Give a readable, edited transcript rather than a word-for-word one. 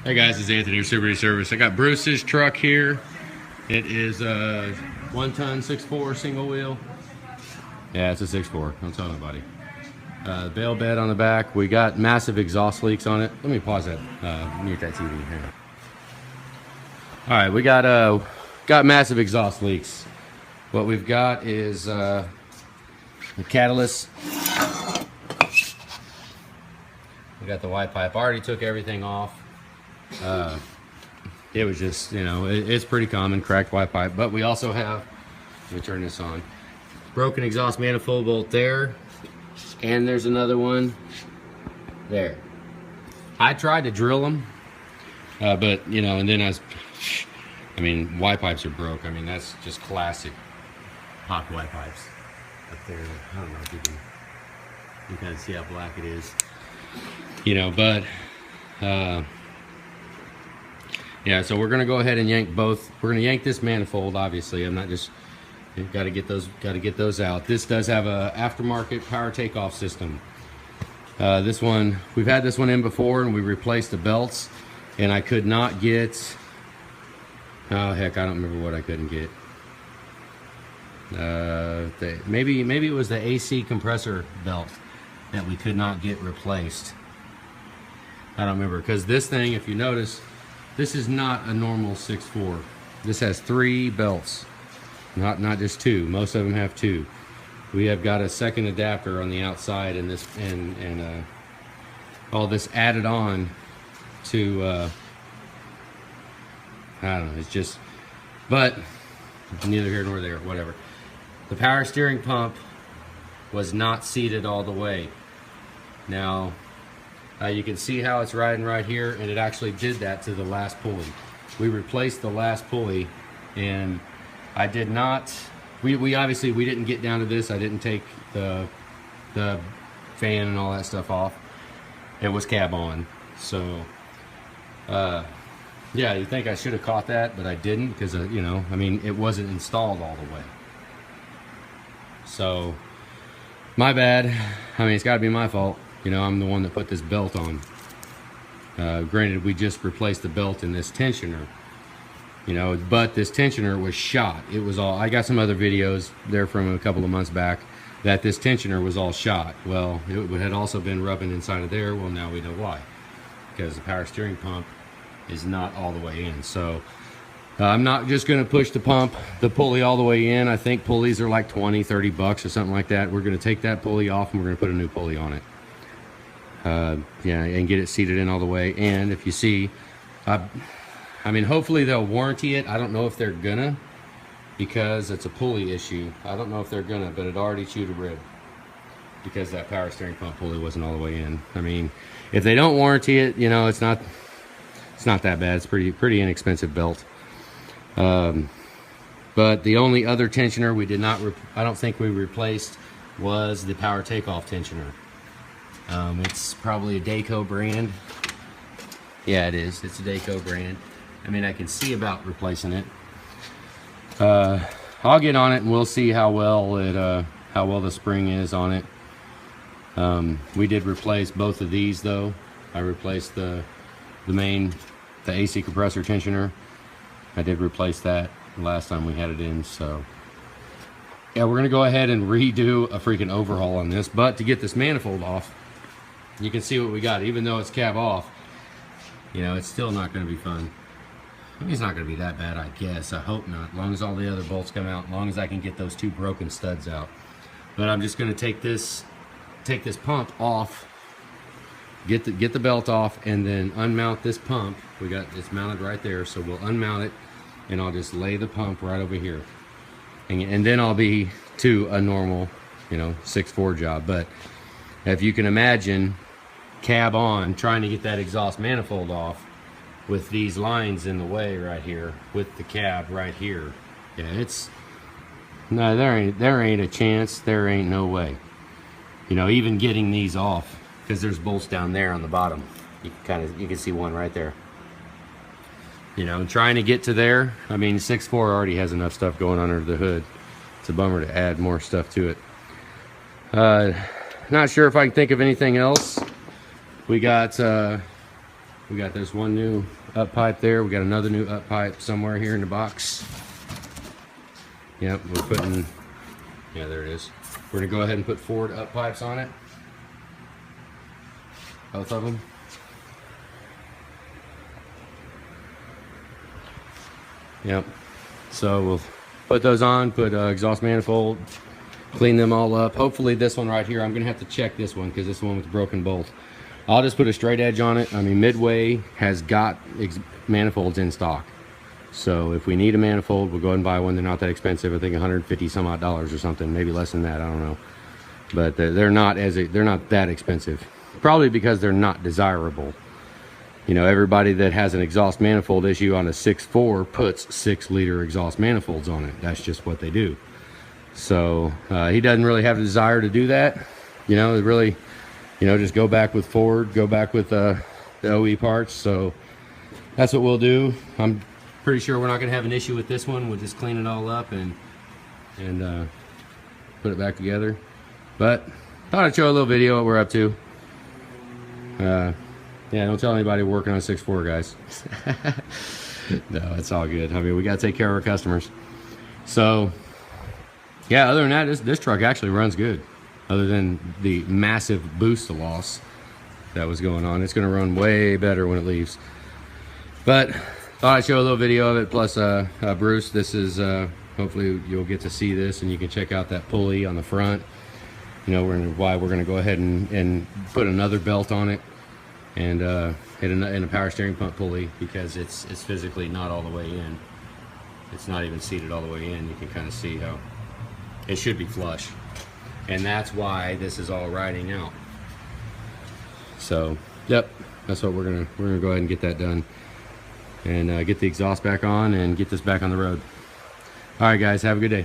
Hey guys, it's Anthony with Super Service. I got Bruce's truck here. It is a 1-ton 6.4 single wheel. Yeah, it's a 6.4. Don't tell nobody. Bale bed on the back. We got massive exhaust leaks on it. Let me pause that. Mute that TV here. All right, we got massive exhaust leaks. What we've got is the catalyst. We got the white pipe. I already took everything off. It was just, you know, it's pretty common, cracked white pipe. But we also have, let me turn this on, broken exhaust manifold bolt there, and there's another one there. I tried to drill them, but you know, and then I mean, white pipes are broke. I mean, that's just classic hot white pipes up there. I don't know if you can kind of see how black it is, you know, but yeah, so we're gonna go ahead and yank both. We're gonna yank this manifold, obviously. I'm not just, gotta get those out. This does have a aftermarket power takeoff system. This one, we've had this one in before and we replaced the belts, and I could not get, oh heck, I don't remember what I couldn't get. Maybe it was the AC compressor belt that we could not get replaced. I don't remember, because this thing, if you notice, this is not a normal 6.4. This has 3 belts, not just 2. Most of them have 2. We have got a second adapter on the outside, and this and all this added on to I don't know. It's just, but neither here nor there. Whatever. The power steering pump was not seated all the way. Now, you can see how it's riding right here, and it actually did that to the last pulley. We replaced the last pulley, and I did not, we obviously, we didn't get down to this. I didn't take the fan and all that stuff off. It was cab on. So, yeah, you think I should have caught that, but I didn't, because, you know, I mean, it wasn't installed all the way. So, my bad. I mean, it's got to be my fault. You know, I'm the one that put this belt on. Granted, we just replaced the belt in this tensioner. You know, but this tensioner was shot. It was all, I got some other videos there from a couple of months back that this tensioner was all shot. Well, it had also been rubbing inside of there. Well, now we know why. Because the power steering pump is not all the way in. So, I'm not just going to push the pulley all the way in. I think pulleys are like 20, 30 bucks or something like that. We're going to take that pulley off and we're going to put a new pulley on it. Yeah, and get it seated in all the way. And if you see, I mean, hopefully they'll warranty it. I don't know if they're gonna, because it's a pulley issue. I don't know if they're gonna, but it already chewed a rib because that power steering pump pulley wasn't all the way in. I mean, if they don't warranty it, you know, it's not that bad. It's pretty inexpensive belt. But the only other tensioner we did not, I don't think we replaced, was the power takeoff tensioner. It's probably a Dayco brand. Yeah, it is. It's a Dayco brand. I mean, I can see about replacing it. I'll get on it and we'll see how well the spring is on it. We did replace both of these though. I replaced the AC compressor tensioner. I did replace that last time we had it in, so yeah, we're gonna go ahead and redo a freaking overhaul on this. But to get this manifold off, you can see what we got. Even though it's cab off, you know, it's still not going to be fun. I mean, it's not going to be that bad, I guess. I hope not. As long as all the other bolts come out, as long as I can get those 2 broken studs out. But I'm just going to take this pump off, get the belt off, and then unmount this pump. It's mounted right there, so we'll unmount it, and I'll just lay the pump right over here, and then I'll be to a normal, you know, 6.4 job. But if you can imagine, cab on, trying to get that exhaust manifold off with these lines in the way right here, with the cab right here. Yeah, it's, no, there ain't a chance. There ain't no way. You know, even getting these off, because there's bolts down there on the bottom. You can see one right there. You know, trying to get to there. I mean, 6.4 already has enough stuff going on under the hood. It's a bummer to add more stuff to it. Not sure if I can think of anything else. We got We got this one new up pipe there. We got another new up pipe somewhere here in the box. Yep, we're putting, yeah, there it is. We're gonna go ahead and put Ford up pipes on it. Both of them. Yep. So we'll put those on, put exhaust manifold, clean them all up. Hopefully this one right here, I'm gonna have to check this one because this one with the broken bolt. I'll just put a straight edge on it. I mean, Midway has got manifolds in stock. So if we need a manifold, we'll go ahead and buy one. They're not that expensive. I think 150 some odd dollars or something, maybe less than that. I don't know. But they're not that expensive. Probably because they're not desirable. You know, everybody that has an exhaust manifold issue on a 6.4 puts 6-liter exhaust manifolds on it. That's just what they do. So he doesn't really have a desire to do that. You know, really, you know, just go back with Ford, go back with the OE parts. So that's what we'll do. I'm pretty sure we're not going to have an issue with this one. We'll just clean it all up and put it back together. But thought I'd show a little video what we're up to. Yeah, don't tell anybody we're working on 6.4, guys. No, it's all good. I mean, we got to take care of our customers. So, yeah, other than that, this truck actually runs good. Other than the massive boost loss that was going on. It's going to run way better when it leaves. But thought I'd show a little video of it. Plus, Bruce, this is, hopefully you'll get to see this and you can check out that pulley on the front. You know, why we're going to go ahead and put another belt on it. And in a power steering pump pulley, because it's physically not all the way in. It's not even seated all the way in. You can kind of see how it should be flush, and that's why this is all riding out. So, yep, that's what we're gonna go ahead and get that done, and get the exhaust back on and get this back on the road. All right, guys, have a good day.